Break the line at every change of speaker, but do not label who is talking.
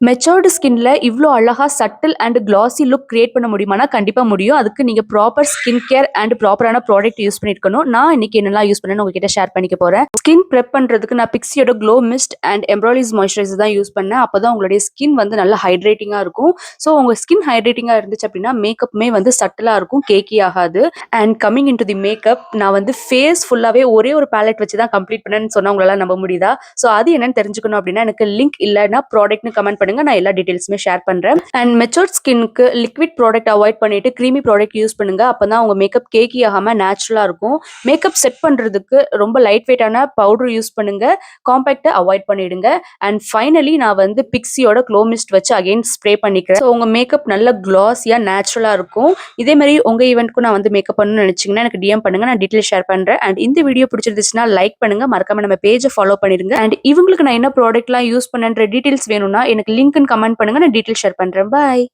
Matured ஸ்கின்ல இவ்ளோ அழகா subtle and classy look create பண்ண முடியுமானா, கண்டிப்பா முடியும். அதுக்கு நீங்க ப்ராப்பர் ஸ்கின் கேர் அண்ட் ப்ராப்பரான ப்ராடக்ட் யூஸ் பண்ணியிருக்கணும். நான் இன்னைக்கு என்னலாம் யூஸ் பண்ணேன்னு உங்ககிட்ட ஷேர் பண்ணிக்க போறேன். ஸ்கின் பிரெப் பண்றதுக்கு நான் பிக்ஸியோட glow mist and Embryolisse moisturizer தான் யூஸ் பண்ணேன். அப்பதான் உங்களுடைய ஸ்கின் வந்து நல்லா ஹைட்ரேட்டிங்கா இருக்கும். ஸோ உங்க ஸ்கின் ஹைட்ரேட்டிங்கா இருந்துச்சு அப்படின்னா, மேக்கப்புமே வந்து சட்டிலா இருக்கும், கேக்கி ஆகாது. And coming into the makeup, நான் வந்து ஃபேஸ் ஃபுல்லாவே ஒரே ஒரு பேலட் வச்சு தான் கம்ப்ளீட் பண்ணேன்னு சொன்னா உங்களால நம்ப முடியுதா? ஸோ அது என்னன்னு தெரிஞ்சுக்கணும் அப்படின்னா, எனக்கு லிங்க் இல்லைன்னா ப்ராடக்ட்னு கமெண்ட் பண்ணுங்க. நான் எல்லா டீடைல்ஸுமே ஷேர் பண்றேன். அண்ட் மெச்சூர்ட் ஸ்கின்க்கு லிக்விட் ப்ராடக்ட் அவாய்ட் பண்ணிட்டு க்ரீமி ப்ராடக்ட் யூஸ் பண்ணுங்க. அப்பதான் உங்க மேக்கப் கேக்கி ஆகாம நேச்சுரலா இருக்கும். மேக்கப் செட் பண்றதுக்கு ரொம்ப லைட் வெயிட்டான பவுடர் யூஸ் பண்ணுங்க. காம்பேக்ட்டை அவாய்ட் பண்ணிடுங்க. அண்ட் ஃபைனலி நான் வந்து பிக்ஸியோட க்ளோ மிஸ்ட் வச்சு அகைன் ஸ்ப்ரே பண்ணிக்கிறேன். ஸோ உங்க மேக்கப் நல்ல கிளாஸியா நேச்சுரலா இருக்கும். இதே மாதிரி உங்க ஈவெண்ட்க்கும் நான் வந்து மேக்கப் பண்ணணும்னு நினைச்சீங்கன்னா எனக்கு டிஎம் பண்ணுங்க. நான் டீடைல் ஷேர் பண்றேன். அண்ட் இந்த வீடியோ பிடிச்சிருந்துச்சுன்னா லைக் பண்ணுங்க. மறக்காம நம்ம பேஜை ஃபாலோ பண்ணிருங்க. அண்ட் இவங்களுக்கு நான் என்ன ப்ராடக்ட்லாம் யூஸ் பண்ணேன்ற டீடைல்ஸ் வேணும்னா எனக்கு லிங்க்னு கமெண்ட் பண்ணுங்க. நான் டீடைல் ஷேர் பண்றேன். பாய்.